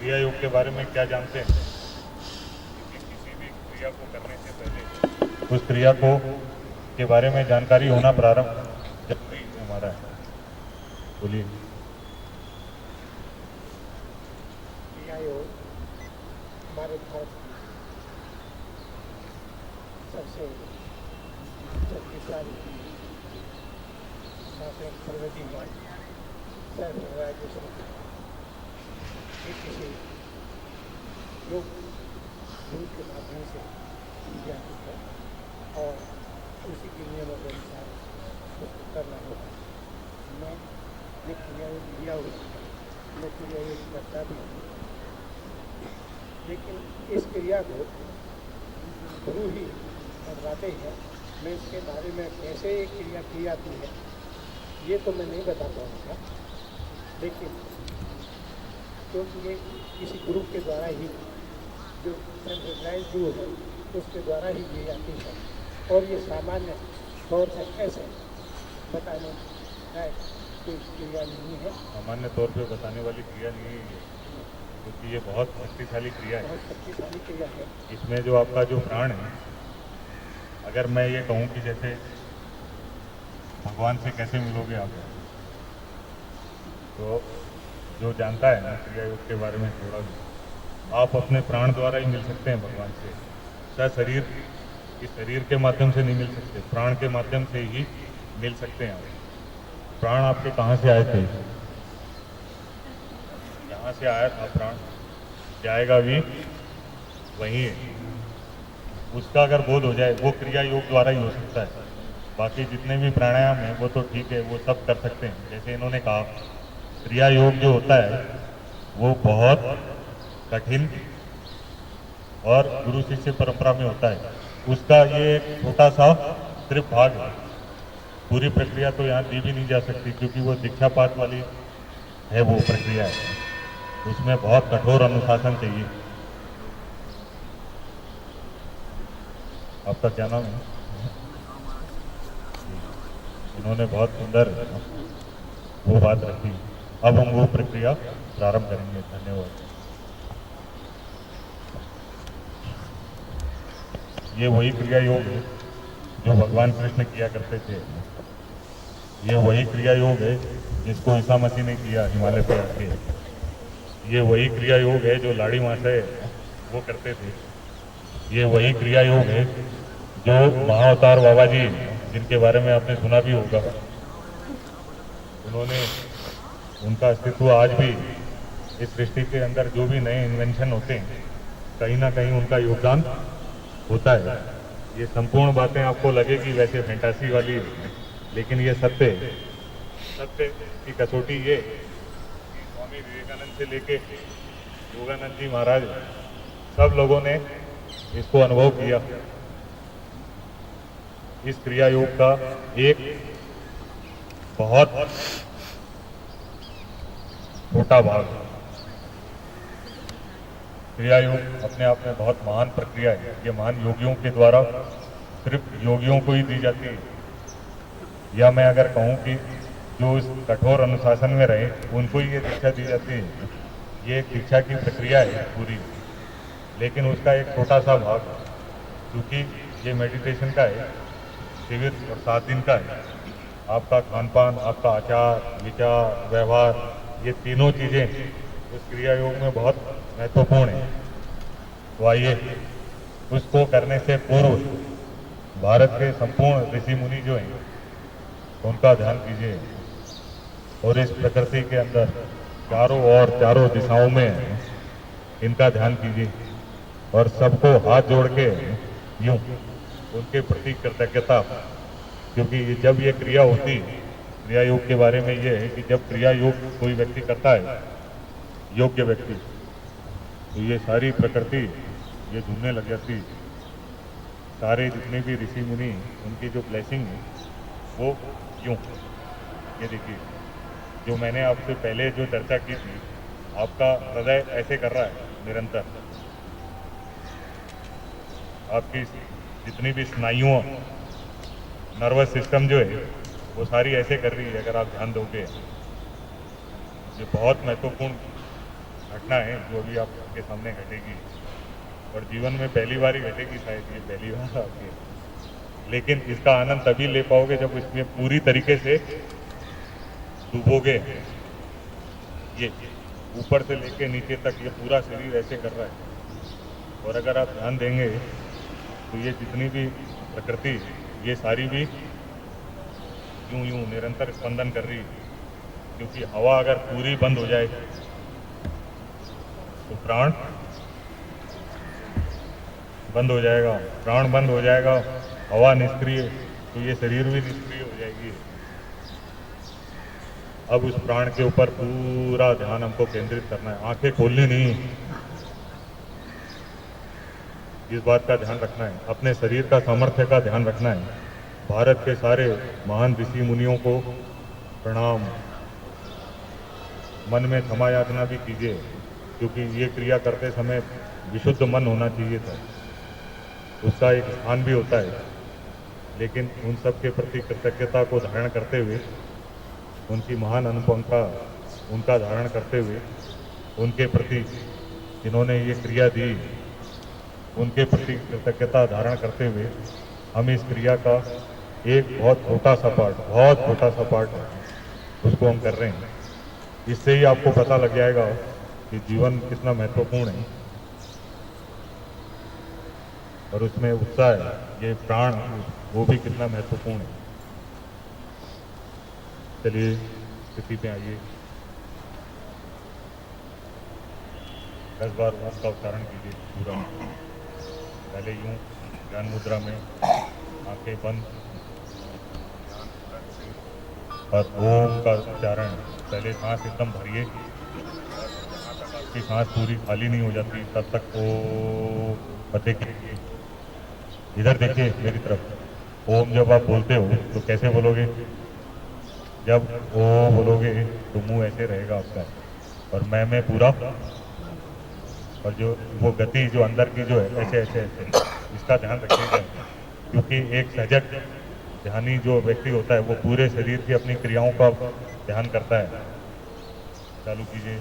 क्रिया योग के बारे में क्या जानते हैं कि किसी भी क्रिया को करने से पहले उस क्रिया को के बारे में जानकारी होना प्रारंभ जरूरी हमारा है। बोलिए। क्रिया योग हमारे भारत की सबसे शक्तिशाली शासन प्रगति है। सेल्फ रियलाइजेशन ये किसी योग गुरु के माध्यम से की जाती है और उसी के नियमों के अनुसार उसको करना होगा। मैं ये क्रिया योग लिया हुआ मैं क्रिया योग करता भी हूँ, लेकिन इस क्रिया को गुरु ही करवाते हैं। मैं इसके बारे में कैसे ये क्रिया की जाती है ये तो मैं नहीं बता पाऊँगा, लेकिन क्योंकि ये किसी गुरु के द्वारा ही जो सेंट्रलाइज गुरु है उसके द्वारा ही दी जाती है और ये सामान्य तौर पर ऐसे बताने लायक कोई क्रिया नहीं है। सामान्य तौर पे बताने वाली क्रिया नहीं है क्योंकि ये बहुत शक्तिशाली क्रिया है। बहुत शक्तिशाली क्रिया है। इसमें जो आपका जो प्राण है, अगर मैं ये कहूँ कि जैसे भगवान से कैसे मिलोगे आप, तो जो जानता है ना क्रिया योग के बारे में थोड़ा भी, आप अपने प्राण द्वारा ही मिल सकते हैं भगवान से। शायद शरीर इस शरीर के माध्यम से नहीं मिल सकते, प्राण के माध्यम से ही मिल सकते हैं आप। प्राण आपके कहाँ से आए थे? यहाँ से आया था प्राण, जाएगा भी वही है। उसका अगर बोध हो जाए वो क्रिया योग द्वारा ही हो सकता है। बाकी जितने भी प्राणायाम हैं वो तो ठीक है, वो सब कर सकते हैं। जैसे इन्होंने कहा क्रिया योग जो होता है वो बहुत कठिन और गुरु शिष्य परंपरा में होता है। उसका ये एक छोटा सा सिर्फ भाग है। पूरी प्रक्रिया तो यहाँ दी भी नहीं जा सकती क्योंकि वो दीक्षापात वाली है वो प्रक्रिया है। उसमें बहुत कठोर अनुशासन चाहिए। आपका क्या नाम है? इन्होंने बहुत सुंदर वो बात रखी। अब हम वो प्रक्रिया प्रारंभ करेंगे। धन्यवाद। ये वही क्रिया योग है जो भगवान कृष्ण किया करते थे। ये वही क्रिया योग है जिसको ईसा मसीह ने किया हिमालय पर आके। ये वही क्रिया योग है जो लाड़ी मासा वो करते थे। ये वही क्रिया योग है जो महाअवतार बाबा जी, जिनके बारे में आपने सुना भी होगा, उन्होंने उनका अस्तित्व आज भी इस सृष्टि के अंदर जो भी नए इन्वेंशन होते हैं कहीं ना कहीं उनका योगदान होता है। ये संपूर्ण बातें आपको लगेगी वैसे फैंटासी वाली, लेकिन ये सत्य है। सत्य की कसौटी ये स्वामी विवेकानंद से लेके योगानंद जी महाराज सब लोगों ने इसको अनुभव किया। इस क्रिया योग का एक बहुत छोटा भाग, क्रिया योग अपने आप में बहुत महान प्रक्रिया है। ये महान योगियों के द्वारा सिर्फ योगियों को ही दी जाती है, या मैं अगर कहूँ कि जो इस कठोर अनुशासन में रहे उनको ही ये दीक्षा दी जाती है। ये एक दीक्षा की प्रक्रिया है पूरी, लेकिन उसका एक छोटा सा भाग, क्योंकि ये मेडिटेशन का है, शिविर और 7 दिन का है। आपका खान पान, आपका आचार विचार व्यवहार, ये तीनों चीज़ें उस क्रिया योग में बहुत महत्वपूर्ण है। तो आइए उसको करने से पूर्व भारत के संपूर्ण ऋषि मुनि जो हैं उनका ध्यान कीजिए और इस प्रकृति के अंदर चारों ओर चारों दिशाओं में इनका ध्यान कीजिए और सबको हाथ जोड़ के यूं उनके प्रति कृतज्ञता, क्योंकि जब ये क्रिया होती, क्रिया योग के बारे में ये है कि जब क्रिया योग कोई व्यक्ति करता है, योग्य व्यक्ति, तो ये सारी प्रकृति ये झूमने लग जाती। सारे जितने भी ऋषि मुनि उनकी जो ब्लेसिंग है वो यूं, ये देखिए जो मैंने आपसे पहले जो चर्चा की थी, आपका हृदय ऐसे कर रहा है निरंतर। आपकी जितनी भी स्नायुओं, नर्वस सिस्टम जो है वो सारी ऐसे कर रही है। अगर आप ध्यान दोगे, ये बहुत महत्वपूर्ण घटना है जो अभी आपके सामने घटेगी, और जीवन में पहली बार ही घटेगी, शायद ये पहली बार आपके, लेकिन इसका आनंद तभी ले पाओगे जब इसमें पूरी तरीके से डूबोगे। ये ऊपर से लेके नीचे तक ये पूरा शरीर ऐसे कर रहा है, और अगर आप ध्यान देंगे तो ये जितनी भी प्रकृति, ये सारी भी यूं यूं निरंतर स्पंदन कर रही है, क्योंकि हवा अगर पूरी बंद हो जाए तो प्राण बंद हो जाएगा, प्राण बंद हो जाएगा, हवा निष्क्रिय, तो ये शरीर भी निष्क्रिय हो जाएगी। अब उस प्राण के ऊपर पूरा ध्यान हमको केंद्रित करना है, आंखें खोलनी नहीं, इस बात का ध्यान रखना है, अपने शरीर का सामर्थ्य का ध्यान रखना है। भारत के सारे महान ऋषि मुनियों को प्रणाम, मन में क्षमा याचना भी कीजिए, क्योंकि ये क्रिया करते समय विशुद्ध मन होना चाहिए था, उसका एक स्थान भी होता है, लेकिन उन सब के प्रति कृतज्ञता को धारण करते हुए, उनकी महान अनुपंखा उनका धारण करते हुए, उनके प्रति जिन्होंने ये क्रिया दी, उनके प्रति कृतज्ञता धारण करते हुए हम इस क्रिया का एक बहुत छोटा सा पार्ट है, उसको हम कर रहे हैं। इससे ही आपको पता लग जाएगा कि जीवन कितना महत्वपूर्ण है, और उसमें उत्साह है, ये प्राण वो भी कितना महत्वपूर्ण है। चलिए स्थिति पे आइए, 10 बार ओम का उच्चारण कीजिए पूरा। पहले यूं ध्यान मुद्रा में आंखें बंद, और ओम का उच्चारण, पहले सांस एकदम भरिए, आपकी सांस पूरी खाली नहीं हो जाती तब तक ओ, और देखिए इधर देखिए मेरी तरफ। ओम जब आप बोलते हो तो कैसे बोलोगे? जब ओ बोलोगे तो मुंह ऐसे रहेगा आपका, और मैं में पूरा, और जो वो गति जो अंदर की जो है ऐसे ऐसे ऐसे, इसका ध्यान रखिएगा, क्योंकि एक सजग ध्यानी जो व्यक्ति होता है वो पूरे शरीर की अपनी क्रियाओं का ध्यान करता है। चालू कीजिए।